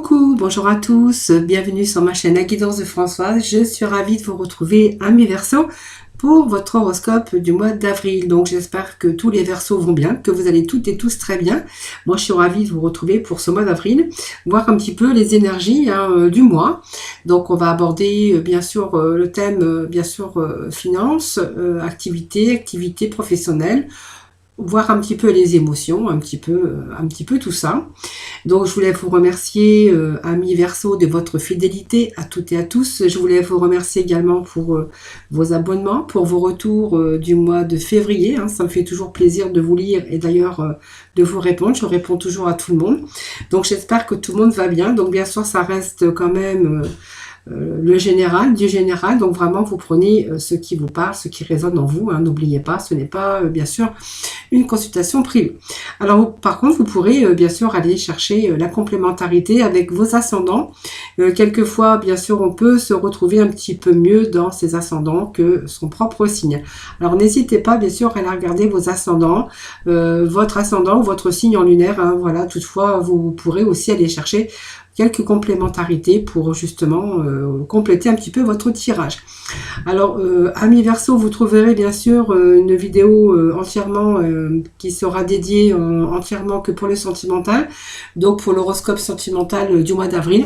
Coucou, bonjour à tous, bienvenue sur ma chaîne La Guidance de Françoise. Je suis ravie de vous retrouver, amis Verseaux, pour votre horoscope du mois d'avril. Donc j'espère que tous les Verseaux vont bien, que vous allez toutes et tous très bien. Moi je suis ravie de vous retrouver pour ce mois d'avril, voir un petit peu les énergies du mois. Donc on va aborder bien sûr le thème, finance, activité professionnelle, voir un petit peu les émotions, un petit peu tout ça. Donc je voulais vous remercier, amis Verseaux, de votre fidélité à toutes et à tous. Je voulais vous remercier également pour vos abonnements, pour vos retours du mois de février. Ça me fait toujours plaisir de vous lire et d'ailleurs de vous répondre. Je réponds toujours à tout le monde. Donc j'espère que tout le monde va bien. Donc bien sûr, ça reste quand même le général, du général. Donc vraiment, vous prenez ce qui vous parle, ce qui résonne en vous. N'oubliez pas, ce n'est pas, bien sûr, une consultation privée. Alors, par contre, vous pourrez, bien sûr, aller chercher la complémentarité avec vos ascendants. Quelquefois, bien sûr, on peut se retrouver un petit peu mieux dans ses ascendants que son propre signe. Alors, n'hésitez pas, bien sûr, à aller regarder vos ascendants, votre ascendant ou votre signe en lunaire. Voilà, toutefois, vous pourrez aussi aller chercher quelques complémentarités pour justement compléter un petit peu votre tirage. Alors, amis Verseaux, vous trouverez bien sûr une vidéo entièrement qui sera dédiée entièrement que pour le sentimental, donc pour l'horoscope sentimental du mois d'avril,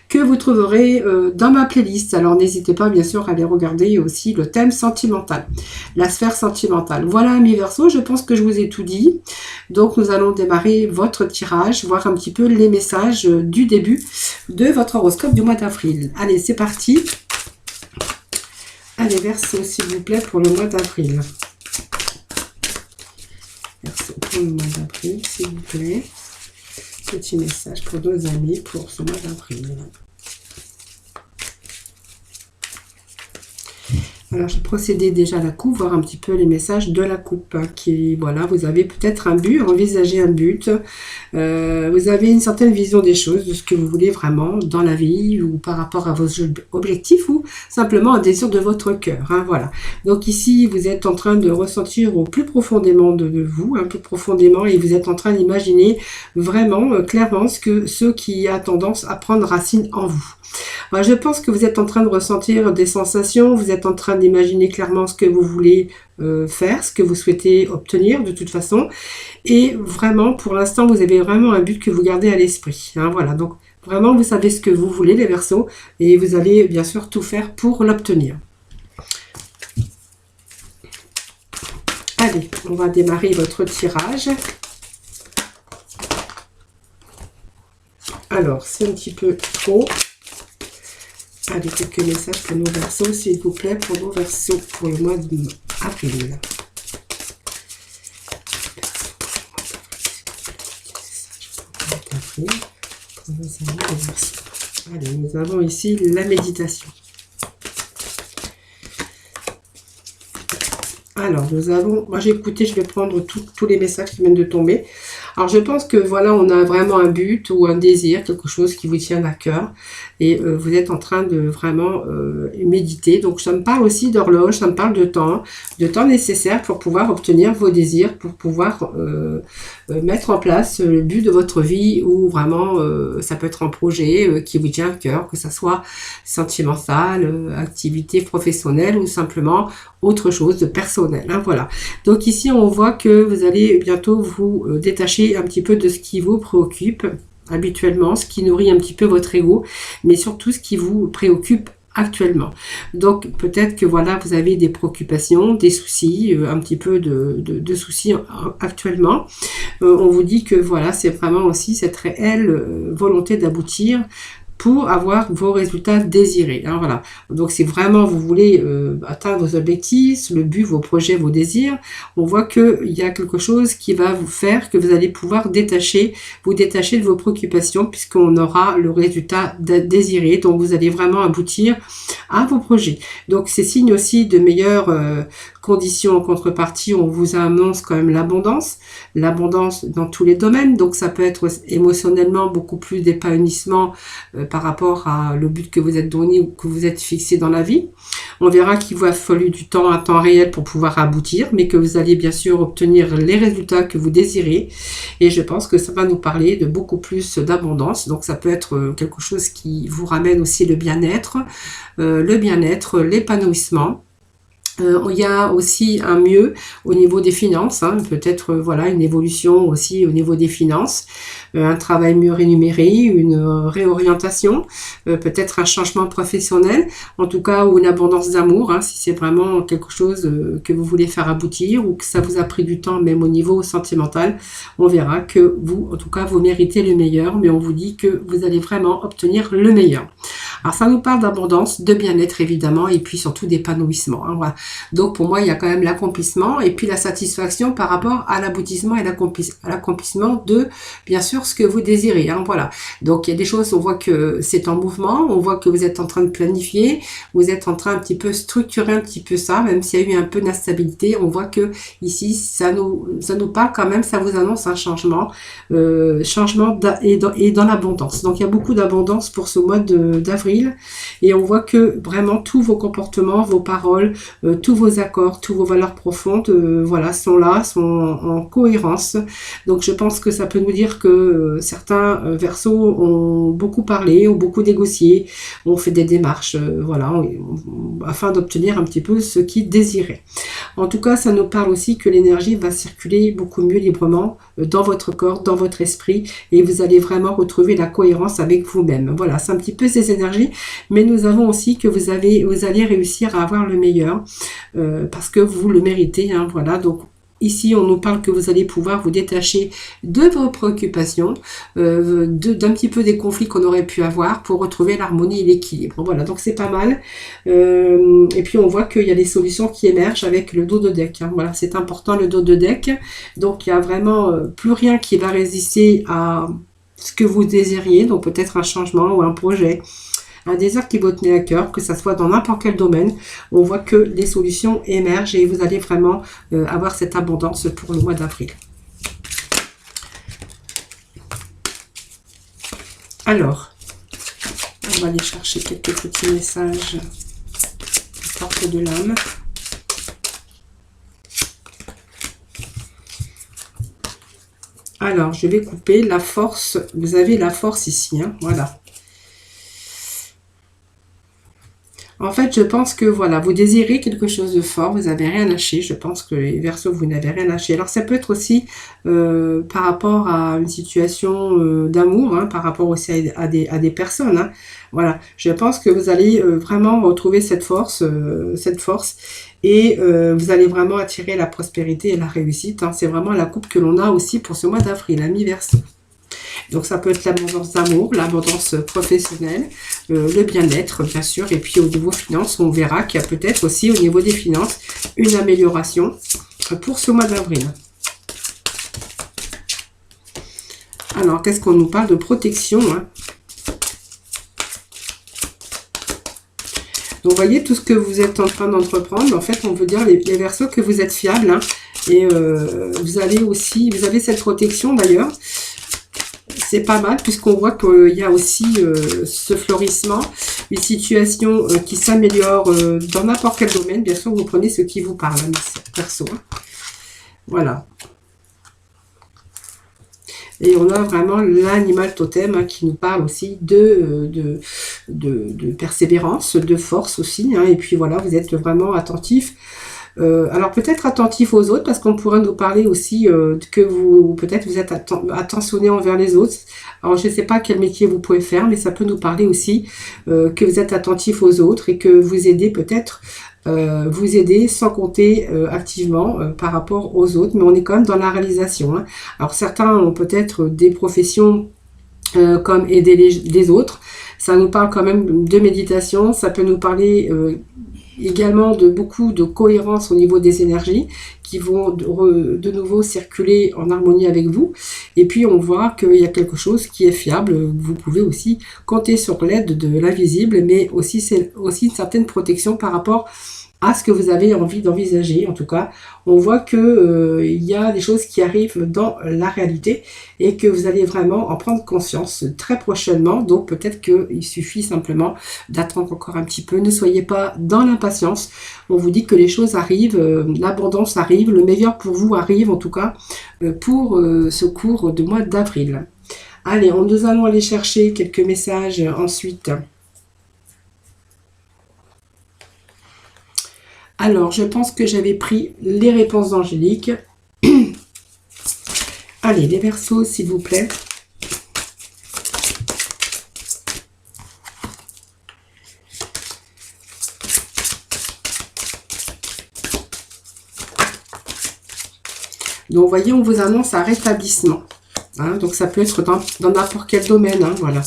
que vous trouverez dans ma playlist. Alors, n'hésitez pas bien sûr à aller regarder aussi le thème sentimental, la sphère sentimentale. Voilà, amis Verseaux, je pense que je vous ai tout dit. Donc, nous allons démarrer votre tirage, voir un petit peu les messages du début de votre horoscope du mois d'avril. Allez, c'est parti. Allez, Verseaux, s'il vous plaît, pour le mois d'avril. Verseaux, pour le mois d'avril, s'il vous plaît. Petit message pour nos amis pour ce mois d'avril. Alors, je vais procéder déjà à la coupe, voir un petit peu les messages de la coupe. Qui, voilà, vous avez peut-être un but, envisagez un but. Vous avez une certaine vision des choses, de ce que vous voulez vraiment dans la vie, ou par rapport à vos objectifs, ou simplement un désir de votre cœur. Voilà. Donc ici, vous êtes en train de ressentir au plus profondément de vous, un peu profondément, et vous êtes en train d'imaginer vraiment, clairement, ce qui a tendance à prendre racine en vous. Alors, je pense que vous êtes en train de ressentir des sensations, vous êtes en train d'imaginer clairement ce que vous voulez faire, ce que vous souhaitez obtenir de toute façon. Et vraiment, pour l'instant, vous avez vraiment un but que vous gardez à l'esprit. Voilà, donc vraiment, vous savez ce que vous voulez, les Verseaux, et vous allez bien sûr tout faire pour l'obtenir. Allez, on va démarrer votre tirage. Alors, c'est un petit peu trop. Allez, quelques messages pour nos Verseaux, s'il vous plaît, pour nos Verseaux, pour le mois d'avril. Allez, nous avons ici la méditation. Alors, nous avons, moi j'ai écouté, je vais prendre tous les messages qui viennent de tomber. Alors, je pense que voilà, on a vraiment un but ou un désir, quelque chose qui vous tient à cœur. Et vous êtes en train de vraiment méditer. Donc, ça me parle aussi d'horloge, ça me parle de temps nécessaire pour pouvoir obtenir vos désirs, pour pouvoir mettre en place le but de votre vie, ou vraiment, ça peut être un projet qui vous tient à cœur, que ça soit sentimental, activité professionnelle ou simplement autre chose de personnel. Voilà. Donc ici, on voit que vous allez bientôt vous détacher un petit peu de ce qui vous préoccupe habituellement, ce qui nourrit un petit peu votre ego, mais surtout ce qui vous préoccupe actuellement. Donc peut-être que voilà, vous avez des préoccupations, des soucis, un petit peu de soucis actuellement. On vous dit que voilà, c'est vraiment aussi cette réelle volonté d'aboutir pour avoir vos résultats désirés. Voilà. Donc, si vraiment vous voulez atteindre vos objectifs, le but, vos projets, vos désirs, on voit qu'il y a quelque chose qui va vous faire que vous allez pouvoir vous détacher de vos préoccupations, puisqu'on aura le résultat désiré. Donc, vous allez vraiment aboutir à vos projets. Donc, c'est signe aussi de meilleure condition, en contrepartie, on vous annonce quand même l'abondance dans tous les domaines. Donc ça peut être émotionnellement beaucoup plus d'épanouissement par rapport à le but que vous êtes donné ou que vous êtes fixé dans la vie. On verra qu'il vous a fallu du temps, un temps réel pour pouvoir aboutir, mais que vous allez bien sûr obtenir les résultats que vous désirez. Et je pense que ça va nous parler de beaucoup plus d'abondance. Donc ça peut être quelque chose qui vous ramène aussi le bien-être, l'épanouissement. Il y a aussi un mieux au niveau des finances, hein, peut-être voilà une évolution aussi au niveau des finances, un travail mieux rémunéré, une réorientation, peut-être un changement professionnel, en tout cas ou une abondance d'amour, hein, si c'est vraiment quelque chose que vous voulez faire aboutir ou que ça vous a pris du temps même au niveau sentimental, on verra que vous, en tout cas, vous méritez le meilleur, mais on vous dit que vous allez vraiment obtenir le meilleur. Alors ça nous parle d'abondance, de bien-être évidemment, et puis surtout d'épanouissement. Hein, voilà. Donc pour moi, il y a quand même l'accomplissement et puis la satisfaction par rapport à l'aboutissement et l'accomplissement de, bien sûr, ce que vous désirez. Hein, voilà. Donc il y a des choses, on voit que c'est en mouvement, on voit que vous êtes en train de planifier, vous êtes en train un petit peu structurer un petit peu ça, même s'il y a eu un peu d'instabilité, on voit que ici, ça nous parle quand même, ça vous annonce un changement, et dans l'abondance. Donc il y a beaucoup d'abondance pour ce mois d'avril. Et on voit que vraiment tous vos comportements, vos paroles, tous vos accords, toutes vos valeurs profondes, voilà, sont là, sont en cohérence. Donc je pense que ça peut nous dire que certains Verseaux ont beaucoup parlé, ont beaucoup négocié, ont fait des démarches, voilà, afin d'obtenir un petit peu ce qu'ils désiraient. En tout cas, ça nous parle aussi que l'énergie va circuler beaucoup mieux librement dans votre corps, dans votre esprit, et vous allez vraiment retrouver la cohérence avec vous-même. Voilà, c'est un petit peu ces énergies, mais nous avons aussi que vous allez réussir à avoir le meilleur, parce que vous le méritez, hein, voilà. Donc ici, on nous parle que vous allez pouvoir vous détacher de vos préoccupations, d'un petit peu des conflits qu'on aurait pu avoir pour retrouver l'harmonie et l'équilibre. Voilà, donc c'est pas mal. Et puis on voit qu'il y a des solutions qui émergent avec le dos de deck. Hein. Voilà, c'est important le dos de deck. Donc il y a vraiment plus rien qui va résister à ce que vous désiriez. Donc peut-être un changement ou un projet, un désir qui vous tenait à cœur, que ça soit dans n'importe quel domaine. On voit que les solutions émergent et vous allez vraiment avoir cette abondance pour le mois d'avril. Alors, on va aller chercher quelques petits messages de porte de l'âme. Alors, je vais couper la force. Vous avez la force ici, hein, voilà. En fait, je pense que voilà, vous désirez quelque chose de fort, vous n'avez rien lâché. Je pense que les Verseaux, vous n'avez rien lâché. Alors, ça peut être aussi par rapport à une situation d'amour, hein, par rapport aussi à des personnes. Hein. Voilà, je pense que vous allez vraiment retrouver cette force, et vous allez vraiment attirer la prospérité et la réussite. Hein. C'est vraiment la coupe que l'on a aussi pour ce mois d'avril, ami Verseau. Donc ça peut être l'abondance d'amour, l'abondance professionnelle, le bien-être bien sûr, et puis au niveau finances, on verra qu'il y a peut-être aussi au niveau des finances une amélioration pour ce mois d'avril. Alors qu'est-ce qu'on nous parle de protection, hein? Donc vous voyez tout ce que vous êtes en train d'entreprendre, en fait on veut dire les Verseaux que vous êtes fiables, hein, et vous avez cette protection d'ailleurs. C'est pas mal puisqu'on voit qu'il y a aussi ce florissement, une situation qui s'améliore dans n'importe quel domaine. Bien sûr, vous prenez ce qui vous parle, hein, perso. Hein. Voilà. Et on a vraiment l'animal totem, hein, qui nous parle aussi de persévérance, de force aussi. Hein, et puis voilà, vous êtes vraiment attentif. Alors peut-être attentif aux autres, parce qu'on pourrait nous parler aussi que peut-être vous êtes attentionné envers les autres. Alors je ne sais pas quel métier vous pouvez faire, mais ça peut nous parler aussi que vous êtes attentif aux autres et que vous aidez peut-être, vous aider sans compter activement par rapport aux autres, mais on est quand même dans la réalisation. Hein. Alors certains ont peut-être des professions comme aider les autres. Ça nous parle quand même de méditation, ça peut nous parler également de beaucoup de cohérence au niveau des énergies qui vont de nouveau circuler en harmonie avec vous. Et puis on voit qu'il y a quelque chose qui est fiable. Vous pouvez aussi compter sur l'aide de l'invisible, mais aussi c'est aussi une certaine protection par rapport à ce que vous avez envie d'envisager. En tout cas, on voit que il y a des choses qui arrivent dans la réalité et que vous allez vraiment en prendre conscience très prochainement. Donc peut-être qu'il suffit simplement d'attendre encore un petit peu. Ne soyez pas dans l'impatience. On vous dit que les choses arrivent, l'abondance arrive, le meilleur pour vous arrive en tout cas pour ce cours de mois d'avril. Allez, nous allons aller chercher quelques messages ensuite. Alors, je pense que j'avais pris les réponses d'Angélique. Allez, les Verseaux, s'il vous plaît. Donc, vous voyez, on vous annonce un rétablissement. Hein, donc, ça peut être dans n'importe quel domaine. Hein, voilà.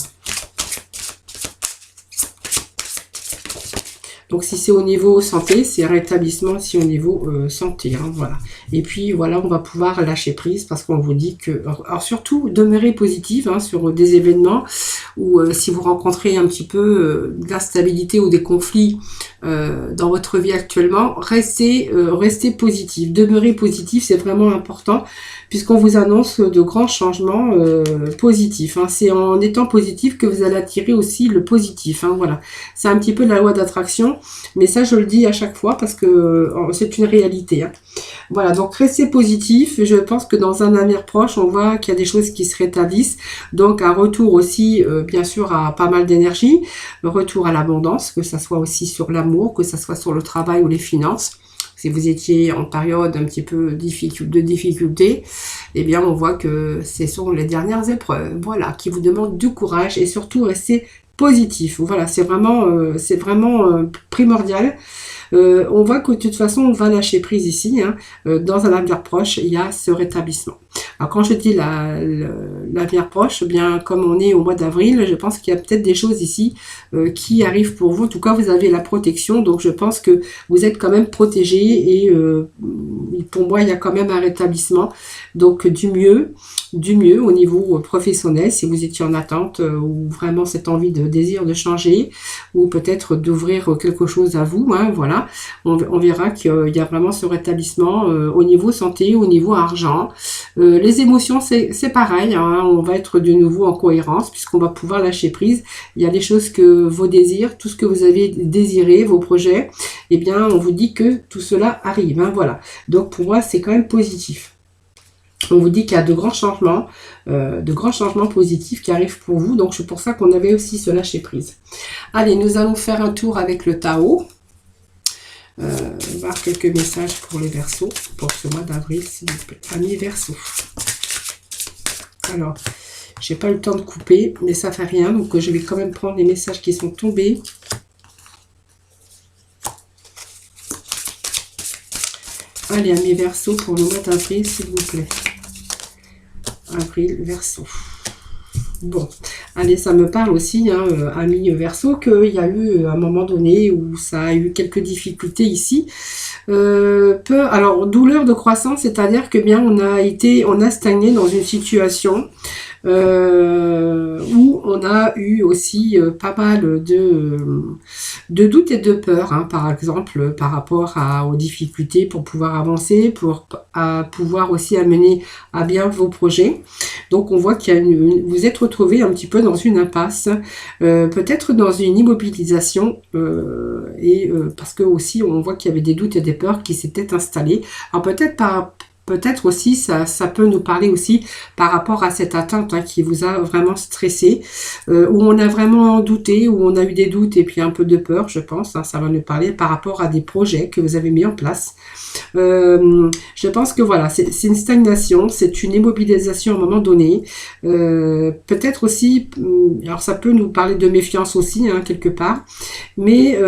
Donc, si c'est au niveau santé, c'est un rétablissement aussi au niveau santé. Hein, voilà. Et puis, voilà, on va pouvoir lâcher prise parce qu'on vous dit que... Alors, surtout, demeurez positive hein, sur des événements ou si vous rencontrez un petit peu de l'instabilité ou des conflits dans votre vie actuellement, restez positif. Demeurez positif, c'est vraiment important puisqu'on vous annonce de grands changements positifs. Hein. C'est en étant positif que vous allez attirer aussi le positif. Hein, voilà. C'est un petit peu la loi d'attraction, mais ça je le dis à chaque fois parce que c'est une réalité. Hein. Voilà, donc restez positif. Je pense que dans un avenir proche, on voit qu'il y a des choses qui se rétablissent. Donc un retour aussi, bien sûr, à pas mal d'énergie. Le retour à l'abondance, que ça soit aussi sur l'amour, que ça soit sur le travail ou les finances. Si vous étiez en période un petit peu de difficulté, eh bien on voit que ce sont les dernières épreuves, voilà, qui vous demandent du courage et surtout rester positif. Voilà, c'est vraiment primordial. On voit que de toute façon, on va lâcher prise ici. Hein. Dans un avenir proche, il y a ce rétablissement. Alors, quand je dis l'avenir proche, eh bien, comme on est au mois d'avril, je pense qu'il y a peut-être des choses ici qui arrivent pour vous. En tout cas, vous avez la protection. Donc, je pense que vous êtes quand même protégé. Et pour moi, il y a quand même un rétablissement. Donc, du mieux au niveau professionnel, si vous étiez en attente ou vraiment cette envie de désir de changer ou peut-être d'ouvrir quelque chose à vous. Hein, voilà. On verra qu'il y a vraiment ce rétablissement au niveau santé, au niveau argent. Les émotions, c'est pareil. Hein, on va être de nouveau en cohérence puisqu'on va pouvoir lâcher prise. Il y a des choses que vos désirs, tout ce que vous avez désiré, vos projets, eh bien, on vous dit que tout cela arrive. Hein, voilà. Donc, pour moi, c'est quand même positif. On vous dit qu'il y a de grands changements positifs qui arrivent pour vous. Donc, c'est pour ça qu'on avait aussi ce lâcher prise. Allez, nous allons faire un tour avec le Tao. Voir quelques messages pour les Verseaux pour ce mois d'avril, s'il vous plaît. Amis Verseaux. Alors, j'ai pas eu le temps de couper, mais ça fait rien. Donc, je vais quand même prendre les messages qui sont tombés. Allez, amis Verseaux, pour le mois d'avril, s'il vous plaît. Avril, Verseau. Bon, allez, ça me parle aussi, hein, amis Verseau, qu'il y a eu un moment donné où ça a eu quelques difficultés ici. Alors, douleur de croissance, c'est-à-dire que bien on a stagné dans une situation où on a eu aussi pas mal de doutes et de peurs, hein, par exemple par rapport aux difficultés pour pouvoir avancer, pour pouvoir aussi amener à bien vos projets. Donc on voit qu'il y a vous êtes retrouvé un petit peu dans une impasse, peut-être dans une immobilisation, parce que aussi on voit qu'il y avait des doutes et des peurs qui s'étaient installés. Alors peut-être aussi, ça peut nous parler aussi par rapport à cette atteinte hein, qui vous a vraiment stressé, où on a vraiment douté, où on a eu des doutes et puis un peu de peur, je pense. Hein, ça va nous parler par rapport à des projets que vous avez mis en place. Je pense que voilà, c'est une stagnation, c'est une immobilisation à un moment donné. Peut-être aussi, alors ça peut nous parler de méfiance aussi, hein, quelque part, mais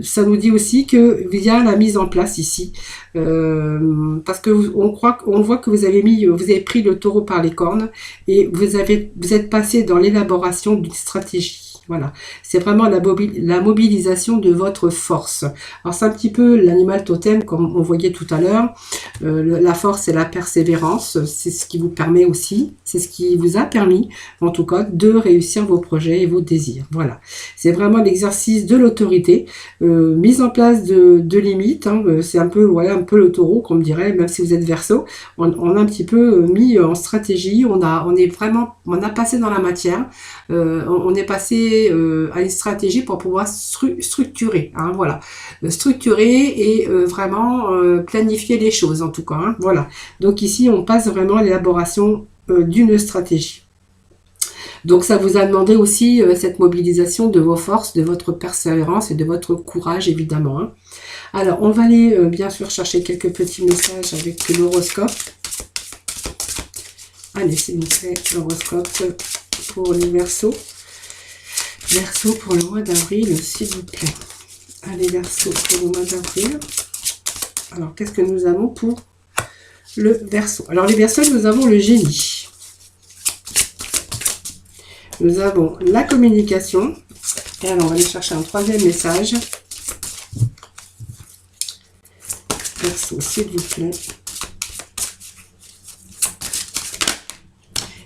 ça nous dit aussi qu'il y a la mise en place ici. Parce que on voit que vous avez pris le taureau par les cornes et vous êtes passé dans l'élaboration d'une stratégie. Voilà, c'est vraiment la mobilisation de votre force. Alors c'est un petit peu l'animal totem comme on voyait tout à l'heure. La force et la persévérance, c'est ce qui vous permet aussi, c'est ce qui vous a permis en tout cas de réussir vos projets et vos désirs. Voilà, c'est vraiment l'exercice de l'autorité, mise en place de limites. Hein, c'est un peu, voilà, un peu le taureau, comme dirait, même si vous êtes Verseau, on a un petit peu mis en stratégie. On a passé dans la matière. On est passé à une stratégie pour pouvoir structurer, hein, voilà, structurer et vraiment planifier les choses en tout cas, hein, voilà. Donc ici on passe vraiment à l'élaboration d'une stratégie. Donc ça vous a demandé aussi cette mobilisation de vos forces, de votre persévérance et de votre courage évidemment, hein. Alors on va aller bien sûr chercher quelques petits messages avec l'horoscope. Allez, s'il vous plaît, l'horoscope pour les Verseaux. Verseau pour le mois d'avril, s'il vous plaît. Allez, Verseau pour le mois d'avril. Alors, qu'est-ce que nous avons pour le Verseau? Alors, les Verseaux, nous avons le génie. Nous avons la communication. Et alors, on va aller chercher un troisième message. Verseau, s'il vous plaît.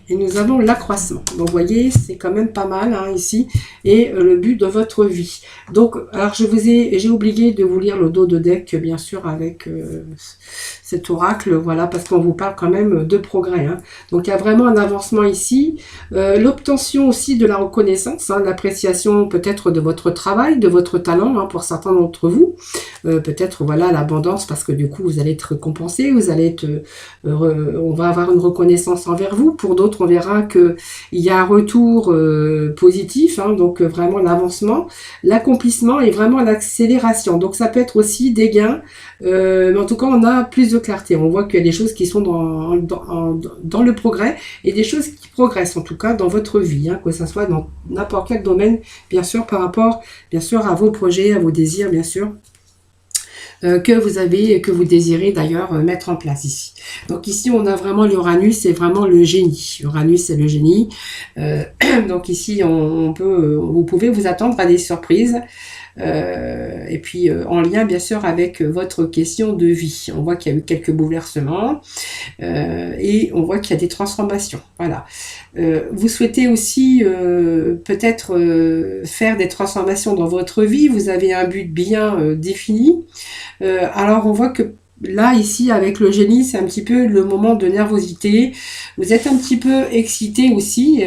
Et nous avons l'accroissement. Donc, vous voyez, c'est quand même pas mal, hein, ici. Et le but de votre vie. Donc, alors, j'ai oublié de vous lire le dos de deck, bien sûr, avec cet oracle. Voilà, parce qu'on vous parle quand même de progrès, hein. Donc, il y a vraiment un avancement ici. L'obtention aussi de la reconnaissance, hein, l'appréciation peut-être de votre travail, de votre talent, hein, pour certains d'entre vous. Peut-être, voilà, l'abondance, parce que du coup, vous allez être récompensé. Vous allez être... on va avoir une reconnaissance envers vous. Pour d'autres, on verra qu'il y a un retour positif, hein, donc vraiment l'avancement, l'accomplissement et vraiment l'accélération. Donc ça peut être aussi des gains, mais en tout cas on a plus de clarté. On voit qu'il y a des choses qui sont dans le progrès et des choses qui progressent en tout cas dans votre vie, hein, que ce soit dans n'importe quel domaine, bien sûr, par rapport bien sûr à vos projets, à vos désirs, bien sûr. Que vous désirez d'ailleurs mettre en place ici. Donc ici, on a vraiment l'Uranus, c'est vraiment le génie. Uranus, c'est le génie. Donc ici, vous pouvez vous attendre à des surprises. Et puis en lien bien sûr avec votre question de vie. On voit qu'il y a eu quelques bouleversements et on voit qu'il y a des transformations. Voilà. Vous souhaitez aussi peut-être faire des transformations dans votre vie. Vous avez un but bien défini. Alors on voit que là, ici, avec le génie, c'est un petit peu le moment de nervosité. Vous êtes un petit peu excité aussi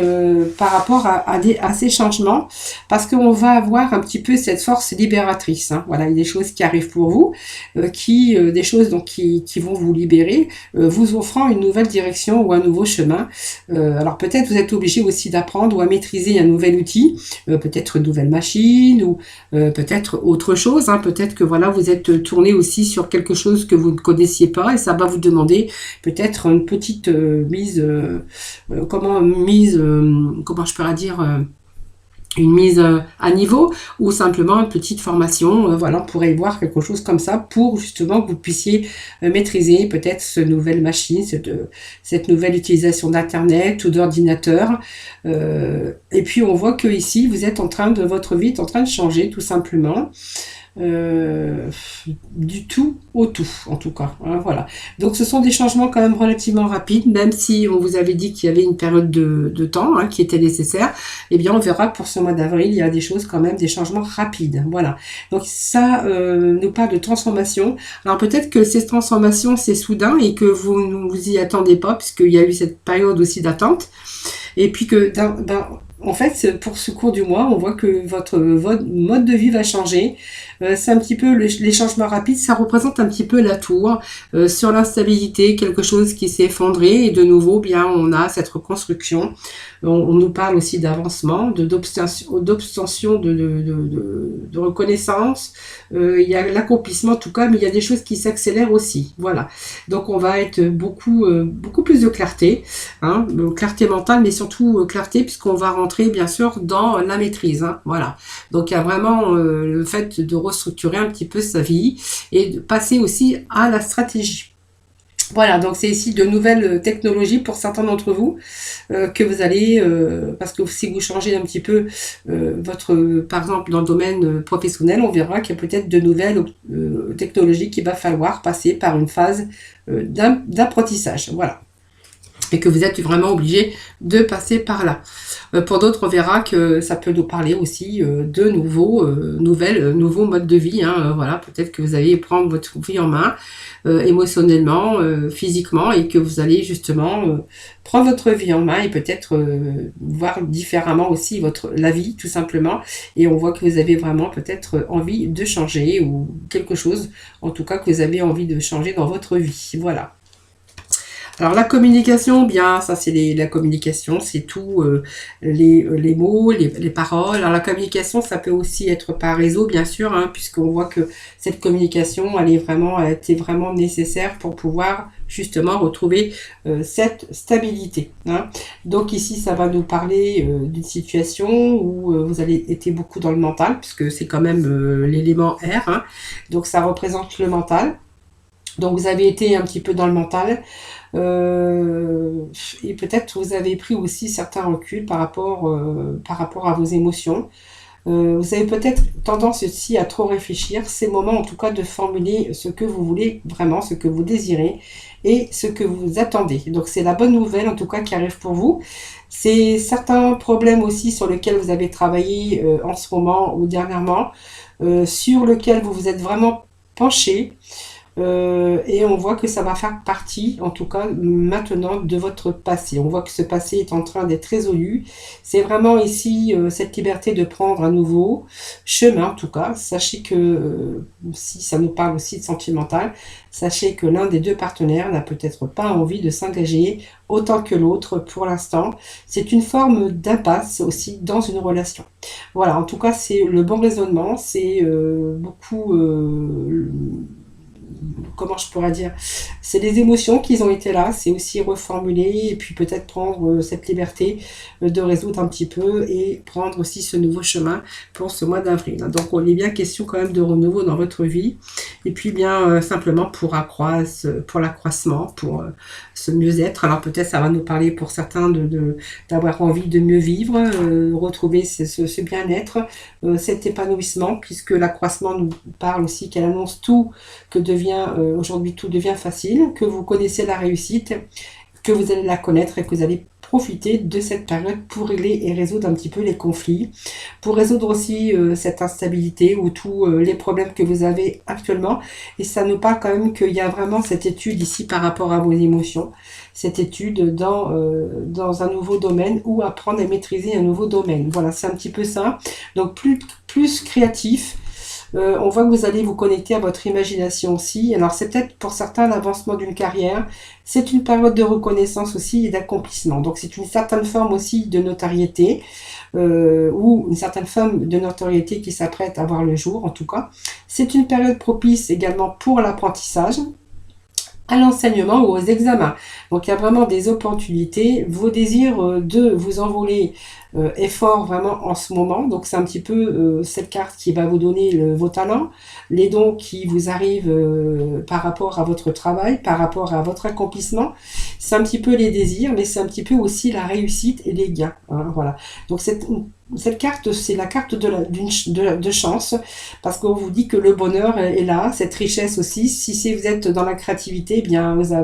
par rapport à ces changements, parce qu'on va avoir un petit peu cette force libératrice, hein. Voilà, il y a des choses qui arrivent pour vous, des choses donc qui vont vous libérer, vous offrant une nouvelle direction ou un nouveau chemin. Alors peut-être vous êtes obligé aussi d'apprendre ou à maîtriser un nouvel outil, peut-être une nouvelle machine ou peut-être autre chose, hein. Peut-être que voilà, vous êtes tourné aussi sur quelque chose que vous ne connaissiez pas et ça va vous demander peut-être une petite comment je pourrais dire, une mise à niveau ou simplement une petite formation. Voilà, on pourrait voir quelque chose comme ça pour justement que vous puissiez maîtriser peut-être cette nouvelle machine, cette nouvelle utilisation d'internet ou d'ordinateur. Et puis on voit que ici vous êtes votre vie est en train de changer tout simplement. Du tout au tout en tout cas, hein, voilà. Donc ce sont des changements quand même relativement rapides, même si on vous avait dit qu'il y avait une période de temps, hein, qui était nécessaire. Eh bien on verra que pour ce mois d'avril il y a des choses quand même, des changements rapides, voilà. Donc ça nous parle de transformation. Alors peut-être que ces transformations c'est soudain et que vous ne vous y attendez pas, puisqu'il y a eu cette période aussi d'attente, et puis que en fait, pour ce cours du mois, on voit que votre mode de vie va changer. C'est un petit peu les changements rapides, ça représente un petit peu la tour sur l'instabilité, quelque chose qui s'est effondré et de nouveau, bien, on a cette reconstruction. On nous parle aussi d'avancement, d'obtention de reconnaissance. Il y a l'accomplissement en tout cas, mais il y a des choses qui s'accélèrent aussi. Voilà. Donc on va être beaucoup plus de clarté, hein, clarté mentale, mais surtout clarté puisqu'on va rentrer bien sûr dans la maîtrise, hein, voilà. Donc il y a vraiment le fait de restructurer un petit peu sa vie et de passer aussi à la stratégie. Voilà, donc c'est ici de nouvelles technologies pour certains d'entre vous que vous allez, parce que si vous changez un petit peu par exemple dans le domaine professionnel, on verra qu'il y a peut-être de nouvelles technologies qu'il va falloir passer par une phase d'apprentissage. Voilà. Et que vous êtes vraiment obligé de passer par là. Pour d'autres, on verra que ça peut nous parler aussi de nouveaux modes de vie. Hein. Voilà, peut-être que vous allez prendre votre vie en main émotionnellement, physiquement, et que vous allez justement prendre votre vie en main et peut-être voir différemment aussi la vie, tout simplement. Et on voit que vous avez vraiment peut-être envie de changer ou quelque chose, en tout cas que vous avez envie de changer dans votre vie. Voilà. Alors la communication, bien ça c'est la communication, c'est tout les mots, les paroles. Alors la communication, ça peut aussi être par réseau, bien sûr, hein, puisqu'on voit que cette communication, elle a été vraiment nécessaire pour pouvoir justement retrouver cette stabilité. Hein. Donc ici, ça va nous parler d'une situation où vous avez été beaucoup dans le mental, puisque c'est quand même l'élément R. Hein. Donc ça représente le mental. Donc vous avez été un petit peu dans le mental. Et peut-être vous avez pris aussi certains reculs par rapport à vos émotions. Vous avez peut-être tendance aussi à trop réfléchir. C'est le moment en tout cas de formuler ce que vous voulez vraiment, ce que vous désirez et ce que vous attendez. Donc c'est la bonne nouvelle en tout cas qui arrive pour vous. C'est certains problèmes aussi sur lesquels vous avez travaillé en ce moment ou dernièrement, sur lesquels vous vous êtes vraiment penché. Et on voit que ça va faire partie, en tout cas maintenant, de votre passé. On voit que ce passé est en train d'être résolu. C'est vraiment ici cette liberté de prendre un nouveau chemin, en tout cas. Sachez que, si ça nous parle aussi de sentimental, sachez que l'un des deux partenaires n'a peut-être pas envie de s'engager autant que l'autre pour l'instant. C'est une forme d'impasse aussi dans une relation. Voilà, en tout cas, c'est le bon raisonnement. C'est beaucoup... comment je pourrais dire, c'est les émotions qui ont été là, c'est aussi reformuler et puis peut-être prendre cette liberté de résoudre un petit peu et prendre aussi ce nouveau chemin pour ce mois d'avril. Donc on est bien question quand même de renouveau dans votre vie et puis bien simplement pour l'accroissement, pour ce mieux-être. Alors peut-être ça va nous parler pour certains d'avoir envie de mieux vivre, retrouver ce bien-être, cet épanouissement, puisque l'accroissement nous parle aussi qu'elle annonce tout, que aujourd'hui tout devient facile, que vous connaissez la réussite, que vous allez la connaître et que vous allez profiter de cette période pour régler et résoudre un petit peu les conflits, pour résoudre aussi cette instabilité ou tous les problèmes que vous avez actuellement. Et ça nous parle quand même qu'il y a vraiment cette étude ici par rapport à vos émotions, cette étude dans un nouveau domaine ou apprendre à maîtriser un nouveau domaine. Voilà, c'est un petit peu ça. Donc plus créatif. On voit que vous allez vous connecter à votre imagination aussi. Alors c'est peut-être pour certains l'avancement d'une carrière. C'est une période de reconnaissance aussi et d'accomplissement. Donc c'est une certaine forme aussi de notoriété ou une certaine forme de notoriété qui s'apprête à voir le jour en tout cas. C'est une période propice également pour l'apprentissage, à l'enseignement ou aux examens. Donc il y a vraiment des opportunités. Vos désirs de vous envoler est fort vraiment en ce moment. Donc c'est un petit peu cette carte qui va vous donner vos talents, les dons qui vous arrivent par rapport à votre travail, par rapport à votre accomplissement. C'est un petit peu les désirs, mais c'est un petit peu aussi la réussite et les gains. Hein, voilà. Donc cette carte, c'est la carte de chance, parce qu'on vous dit que le bonheur est là, cette richesse aussi. Si vous êtes dans la créativité, eh bien vous allez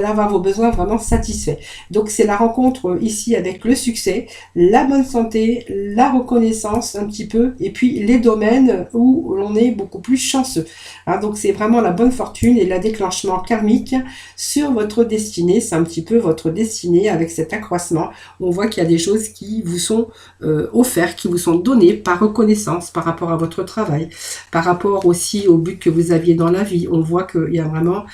avoir vos besoins vraiment satisfaits. Donc c'est la rencontre ici avec le succès, la bonne santé, la reconnaissance un petit peu, et puis les domaines où l'on est beaucoup plus chanceux. Hein, donc c'est vraiment la bonne fortune et le déclenchement karmique sur votre destinée. C'est un petit peu votre destinée avec cet accroissement. On voit qu'il y a des choses qui vous sont offertes, qui vous sont données par reconnaissance par rapport à votre travail, par rapport aussi au but que vous aviez dans la vie. On voit qu'il y a vraiment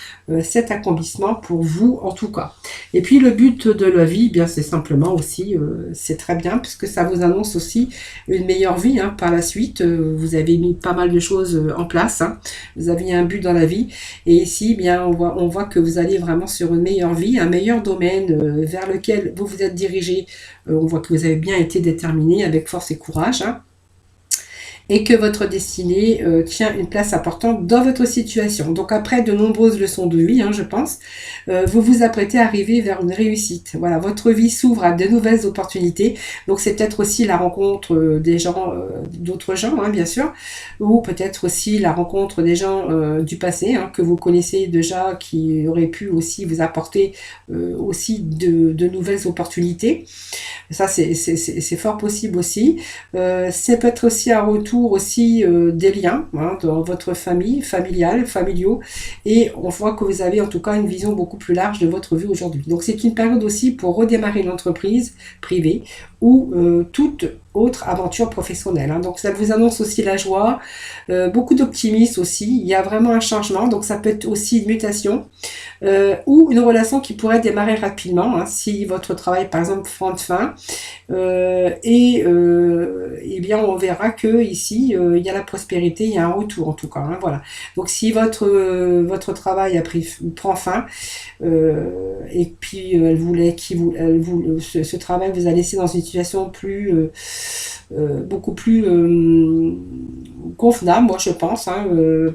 cet accomplissement pour vous en tout cas. Et puis le but de la vie, eh bien c'est simplement aussi, c'est très bien puisque ça vous annonce aussi une meilleure vie hein, par la suite. Vous avez mis pas mal de choses en place, hein. Vous aviez un but dans la vie et ici, eh bien on voit que vous allez vraiment sur une meilleure vie, un meilleur domaine vers lequel vous vous êtes dirigé. On voit que vous avez bien été déterminé avec force et courage. Hein. et que votre destinée tient une place importante dans votre situation. Donc après de nombreuses leçons de vie, je pense, vous vous apprêtez à arriver vers une réussite. Voilà, votre vie s'ouvre à de nouvelles opportunités. Donc c'est peut-être aussi la rencontre des gens, d'autres gens, bien sûr, ou peut-être aussi la rencontre des gens du passé, que vous connaissez déjà, qui auraient pu aussi vous apporter aussi de nouvelles opportunités. Ça, c'est fort possible aussi. C'est peut-être aussi un retour aussi des liens dans votre famille, familiaux, et on voit que vous avez en tout cas une vision beaucoup plus large de votre vie aujourd'hui. Donc c'est une période aussi pour redémarrer une entreprise privée ou toute autre aventure professionnelle. Donc ça vous annonce aussi la joie, beaucoup d'optimisme aussi. Il y a vraiment un changement, donc ça peut être aussi une mutation ou une relation qui pourrait démarrer rapidement si votre travail par exemple prend fin. Et bien on verra que ici il y a la prospérité, il y a un retour en tout cas. Voilà. Donc si votre travail prend fin et puis ce travail vous a laissé dans une situation beaucoup plus convenable, moi je pense,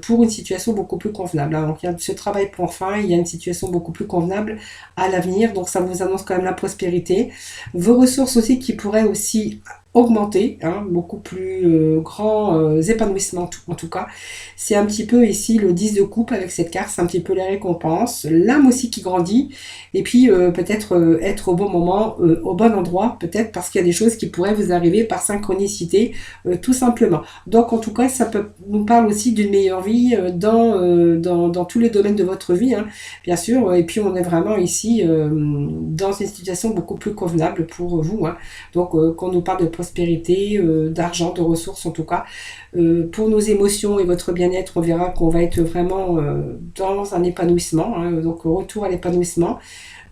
pour une situation beaucoup plus convenable. Donc il y a ce travail pour fin, il y a une situation beaucoup plus convenable à l'avenir, donc ça vous annonce quand même la prospérité. Vos ressources aussi qui pourraient aussi augmenter, beaucoup plus grand épanouissement en tout cas. C'est un petit peu ici le 10 de coupe avec cette carte, c'est un petit peu les récompenses, l'âme aussi qui grandit, et puis peut-être être au bon moment, au bon endroit, peut-être parce qu'il y a des choses qui pourraient vous arriver par synchronicité, tout simplement. Donc en tout cas, ça nous parle aussi d'une meilleure vie dans tous les domaines de votre vie, bien sûr, et puis on est vraiment ici dans une situation beaucoup plus convenable pour vous. Donc quand on nous parle de prospérité, d'argent, de ressources en tout cas, pour nos émotions et votre bien-être, on verra qu'on va être vraiment dans un épanouissement, donc retour à l'épanouissement.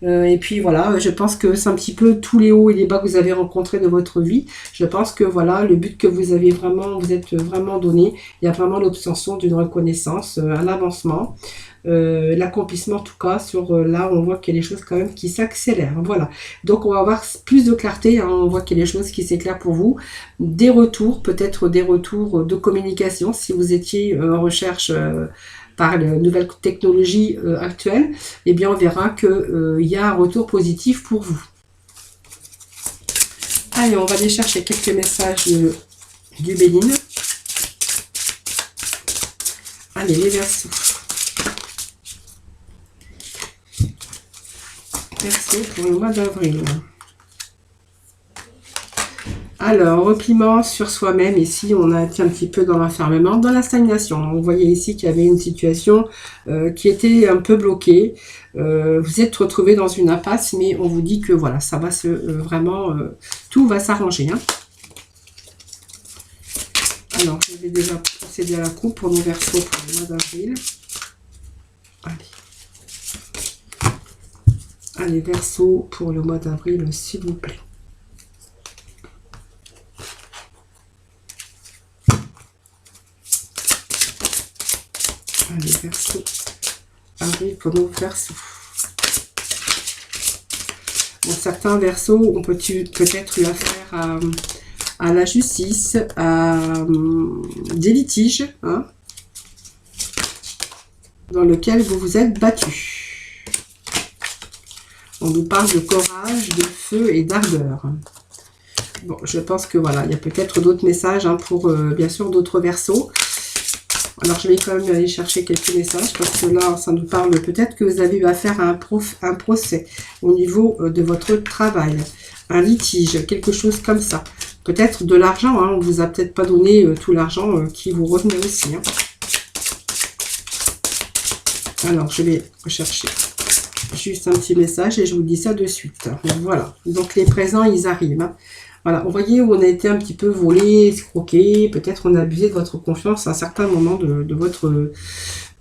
Et puis voilà, je pense que c'est un petit peu tous les hauts et les bas que vous avez rencontrés de votre vie. Je pense que voilà, le but que vous êtes vraiment donné, il y a vraiment l'obtention d'une reconnaissance, un avancement. L'accomplissement en tout cas là on voit qu'il y a des choses quand même qui s'accélèrent, voilà. Donc on va avoir plus de clarté, on voit qu'il y a des choses qui s'éclairent pour vous, des retours, peut-être des retours de communication si vous étiez en recherche par les nouvelles technologies actuelles, eh bien on verra que il y a un retour positif pour vous. Allez, on va aller chercher quelques messages du Béline. Allez, les Verseaux. Verseau pour le mois d'avril. Alors, repliement sur soi-même, ici on a été un petit peu dans l'enfermement, dans la stagnation. On voyait ici qu'il y avait une situation qui était un peu bloquée. Vous êtes retrouvé dans une impasse, mais on vous dit que voilà, ça va tout va s'arranger. Alors, je vais déjà procéder à la coupe pour nos Verseaux pour le mois d'avril. Allez, Verseau pour le mois d'avril, s'il vous plaît. Allez, Verseau. Avril pour nos Verseaux. Bon, certains Verseaux, on peut peut-être eu affaire à la justice, à des litiges, dans lequel vous vous êtes battu. On nous parle de courage, de feu et d'ardeur. Bon, je pense que voilà, il y a peut-être d'autres messages pour, bien sûr, d'autres Verseaux. Alors, je vais quand même aller chercher quelques messages parce que là, ça nous parle peut-être que vous avez eu affaire à un procès au niveau de votre travail, un litige, quelque chose comme ça. Peut-être de l'argent, on ne vous a peut-être pas donné tout l'argent qui vous revenait aussi. Alors, je vais rechercher juste un petit message et je vous dis ça de suite. Voilà, donc les présents, ils arrivent. Voilà, vous voyez où on a été un petit peu volé, escroqué, peut-être on a abusé de votre confiance à un certain moment de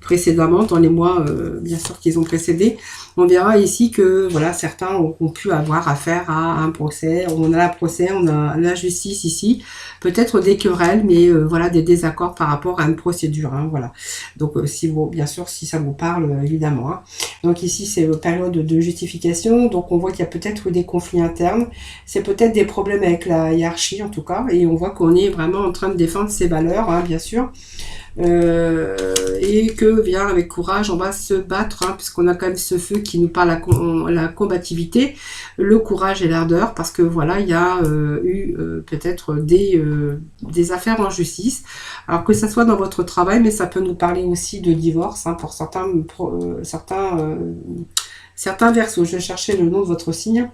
précédemment, dans les mois bien sûr qu'ils ont précédé. On verra ici que voilà, certains ont pu avoir affaire à un procès. On a la procès, on a la justice ici, peut-être des querelles, mais voilà, des désaccords par rapport à une procédure. Hein, voilà. Donc si vous, bien sûr, si ça vous parle, évidemment. Hein. Donc ici, c'est une période de justification. Donc on voit qu'il y a peut-être des conflits internes. C'est peut-être des problèmes avec la hiérarchie en tout cas. Et on voit qu'on est vraiment en train de défendre ses valeurs, hein, bien sûr. Et que bien avec courage on va se battre, hein, puisqu'on a quand même ce feu qui nous parle la combativité, le courage et l'ardeur, parce que voilà, il y a eu peut-être des affaires en justice, alors que ça soit dans votre travail, mais ça peut nous parler aussi de divorce, hein, pour certains versos. Je cherchais le nom de votre signe.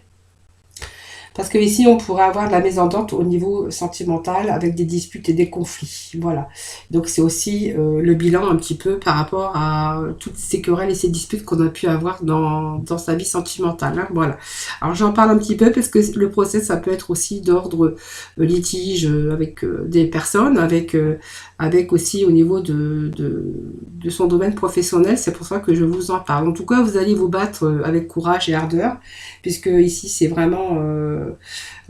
Parce que ici, on pourrait avoir de la mésentente au niveau sentimental avec des disputes et des conflits. Voilà. Donc, c'est aussi le bilan un petit peu par rapport à toutes ces querelles et ces disputes qu'on a pu avoir dans sa vie sentimentale. Hein. Voilà. Alors, j'en parle un petit peu parce que le procès, ça peut être aussi d'ordre litige avec des personnes, avec aussi au niveau de son domaine professionnel. C'est pour ça que je vous en parle. En tout cas, vous allez vous battre avec courage et ardeur, puisque ici, c'est vraiment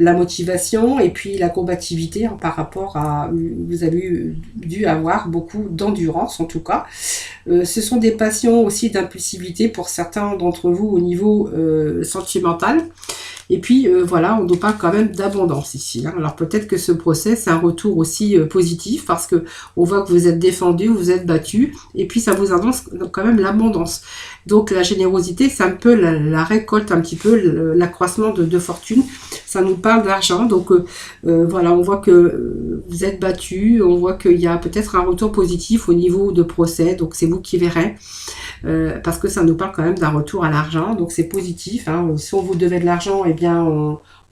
la motivation et puis la combativité, hein, par rapport à... Vous avez dû avoir beaucoup d'endurance, en tout cas. Ce sont des passions aussi d'impulsivité pour certains d'entre vous au niveau sentimental. Et puis voilà, on nous parle quand même d'abondance ici. Hein. Alors peut-être que ce procès, c'est un retour aussi positif, parce que on voit que vous êtes défendu, vous êtes battu, et puis ça vous annonce quand même l'abondance. Donc la générosité, c'est un peu la récolte, un petit peu l'accroissement de fortune. Ça nous parle d'argent. Donc voilà, on voit que vous êtes battu, on voit qu'il y a peut-être un retour positif au niveau de procès. Donc c'est vous qui verrez. Parce que ça nous parle quand même d'un retour à l'argent, donc c'est positif. Hein. Si on vous devait de l'argent, eh bien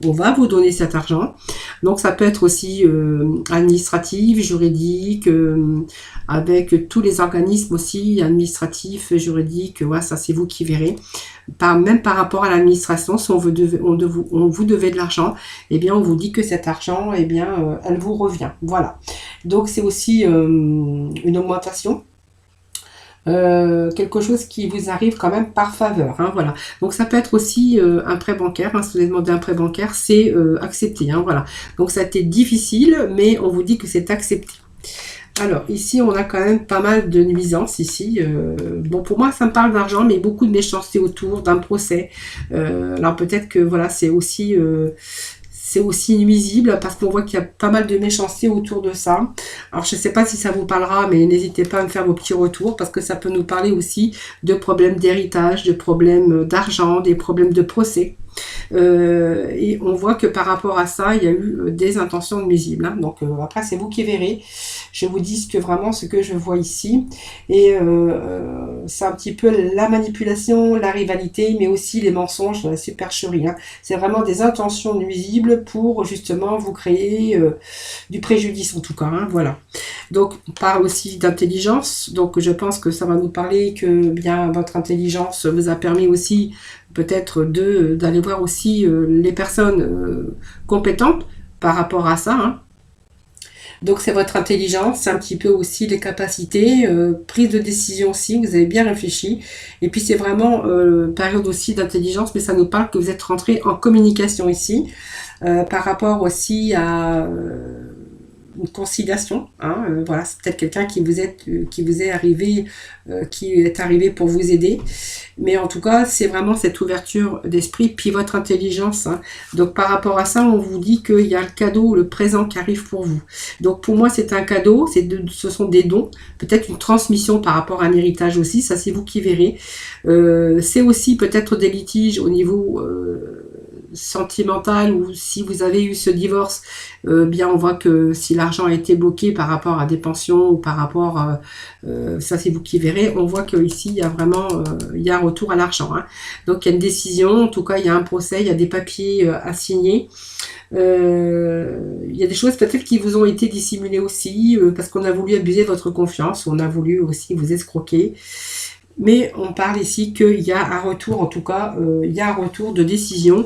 on va vous donner cet argent. Donc ça peut être aussi administratif, juridique, avec tous les organismes aussi, administratifs, juridiques, ouais, ça c'est vous qui verrez. Même par rapport à l'administration, si on vous devait de l'argent, eh bien on vous dit que cet argent, eh bien elle vous revient. Voilà. Donc c'est aussi une augmentation. Quelque chose qui vous arrive quand même par faveur, hein, voilà. Donc ça peut être aussi un prêt bancaire, hein, si vous avez demandé un prêt bancaire, c'est accepté, hein, voilà. Donc ça a été difficile, mais on vous dit que c'est accepté. Alors ici on a quand même pas mal de nuisances ici. Bon, pour moi ça me parle d'argent, mais beaucoup de méchanceté autour d'un procès. Alors peut-être que voilà, c'est aussi nuisible, parce qu'on voit qu'il y a pas mal de méchanceté autour de ça. Alors je ne sais pas si ça vous parlera, mais n'hésitez pas à me faire vos petits retours, parce que ça peut nous parler aussi de problèmes d'héritage, de problèmes d'argent, des problèmes de procès. Et on voit que par rapport à ça, il y a eu des intentions nuisibles. Hein. Donc après, c'est vous qui verrez. Je vous dis ce que je vois ici. Et c'est un petit peu la manipulation, la rivalité, mais aussi les mensonges, la supercherie. Hein. C'est vraiment des intentions nuisibles pour justement vous créer du préjudice, en tout cas. Hein. Voilà. Donc on parle aussi d'intelligence. Donc je pense que ça va nous parler que bien votre intelligence vous a permis aussi peut-être d'aller voir aussi les personnes compétentes par rapport à ça. Hein. Donc c'est votre intelligence, c'est un petit peu aussi les capacités, prise de décision aussi, vous avez bien réfléchi. Et puis c'est vraiment période aussi d'intelligence, mais ça nous parle que vous êtes rentré en communication ici, par rapport aussi à une conciliation. Hein, voilà, c'est peut-être quelqu'un qui vous est arrivé pour vous aider. Mais en tout cas, c'est vraiment cette ouverture d'esprit, puis votre intelligence. Hein. Donc par rapport à ça, on vous dit qu'il y a le cadeau, le présent qui arrive pour vous. Donc pour moi, c'est un cadeau, ce sont des dons, peut-être une transmission par rapport à un héritage aussi, ça c'est vous qui verrez. C'est aussi peut-être des litiges au niveau sentimental, ou si vous avez eu ce divorce, bien on voit que si l'argent a été bloqué par rapport à des pensions ou par rapport ça c'est vous qui verrez, on voit que ici il y a vraiment il y a un retour à l'argent. Hein. Donc il y a une décision, en tout cas il y a un procès, il y a des papiers à signer. Il y a des choses peut-être qui vous ont été dissimulées aussi parce qu'on a voulu abuser de votre confiance, on a voulu aussi vous escroquer. Mais on parle ici qu'il y a un retour, en tout cas, il y a un retour de décision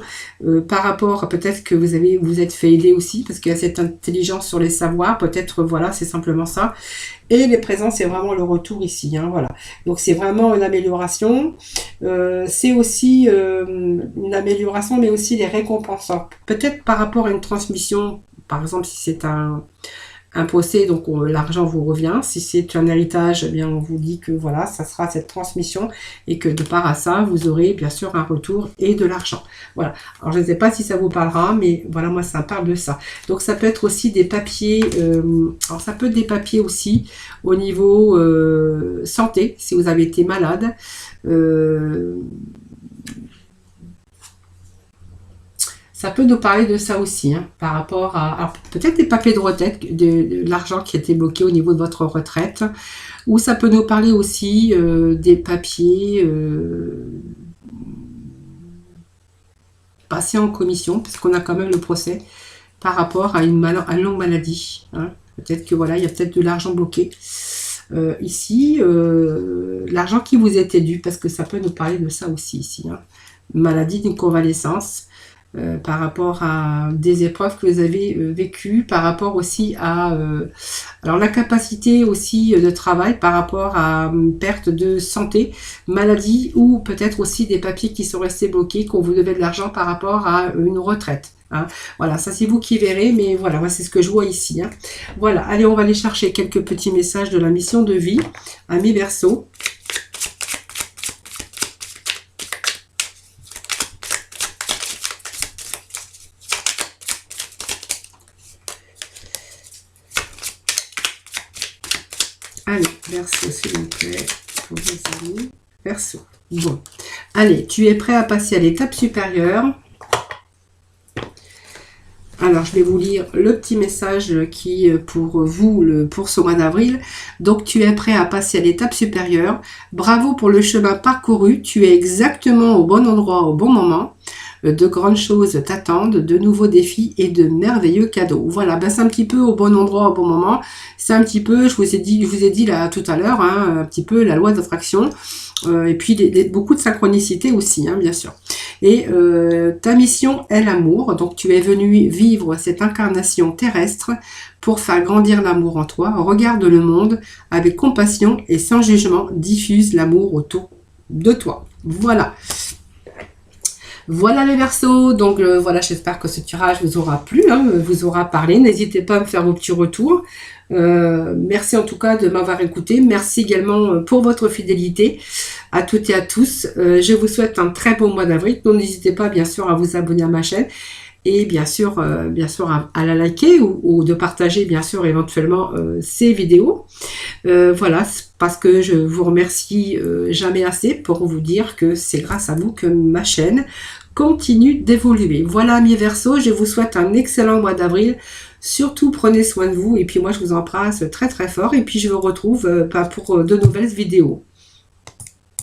par rapport, peut-être que vous êtes fait aider aussi, parce qu'il y a cette intelligence sur les savoirs, peut-être, voilà, c'est simplement ça. Et les présents, c'est vraiment le retour ici, hein, voilà. Donc c'est vraiment une amélioration. C'est aussi une amélioration, mais aussi les récompenses. Peut-être par rapport à une transmission, par exemple, si c'est un procès, donc l'argent vous revient. Si c'est un héritage, eh bien on vous dit que voilà, ça sera cette transmission et que de part à ça, vous aurez bien sûr un retour et de l'argent. Voilà. Alors je ne sais pas si ça vous parlera, mais voilà, moi ça parle de ça. Donc ça peut être aussi des papiers, alors ça peut être des papiers aussi au niveau santé, si vous avez été malade. Ça peut nous parler de ça aussi, hein, par rapport à peut-être des papiers de retraite, de l'argent qui était bloqué au niveau de votre retraite, ou ça peut nous parler aussi des papiers passés en commission, parce qu'on a quand même le procès par rapport à une longue maladie. Hein. Peut-être que voilà, il y a peut-être de l'argent bloqué. Ici, l'argent qui vous était dû, parce que ça peut nous parler de ça aussi ici. Hein. Maladie d'une convalescence. Par rapport à des épreuves que vous avez vécues, par rapport aussi à alors la capacité aussi de travail, par rapport à perte de santé, maladie, ou peut-être aussi des papiers qui sont restés bloqués, qu'on vous devait de l'argent par rapport à une retraite. Hein. Voilà, ça c'est vous qui verrez, mais voilà, moi c'est ce que je vois ici. Hein. Voilà, allez, on va aller chercher quelques petits messages de la mission de vie, amis Verseau. Allez, Verseau, s'il vous plaît, pour vos amis. Verseau. Bon. Allez, tu es prêt à passer à l'étape supérieure. Alors, je vais vous lire le petit message qui, pour vous, pour ce mois d'avril. Donc, tu es prêt à passer à l'étape supérieure. Bravo pour le chemin parcouru. Tu es exactement au bon endroit, au bon moment. De grandes choses t'attendent, de nouveaux défis et de merveilleux cadeaux. Voilà, ben c'est un petit peu au bon endroit, au bon moment. C'est un petit peu, je vous ai dit là tout à l'heure, hein, un petit peu la loi d'attraction. Et puis beaucoup de synchronicité aussi, hein, bien sûr. Et ta mission est l'amour. Donc tu es venu vivre cette incarnation terrestre pour faire grandir l'amour en toi. Regarde le monde avec compassion et sans jugement. Diffuse l'amour autour de toi. Voilà. Voilà les Verseaux, donc voilà, j'espère que ce tirage vous aura plu, hein, vous aura parlé. N'hésitez pas à me faire vos petits retours. Merci en tout cas de m'avoir écouté. Merci également pour votre fidélité à toutes et à tous. Je vous souhaite un très beau mois d'avril. Donc n'hésitez pas bien sûr à vous abonner à ma chaîne et bien sûr à la liker ou de partager bien sûr éventuellement ces vidéos. Voilà, parce que je vous remercie jamais assez pour vous dire que c'est grâce à vous que ma chaîne continue d'évoluer. Voilà mes Verseaux, je vous souhaite un excellent mois d'avril. Surtout prenez soin de vous et puis moi je vous embrasse très très fort et puis je vous retrouve pour de nouvelles vidéos.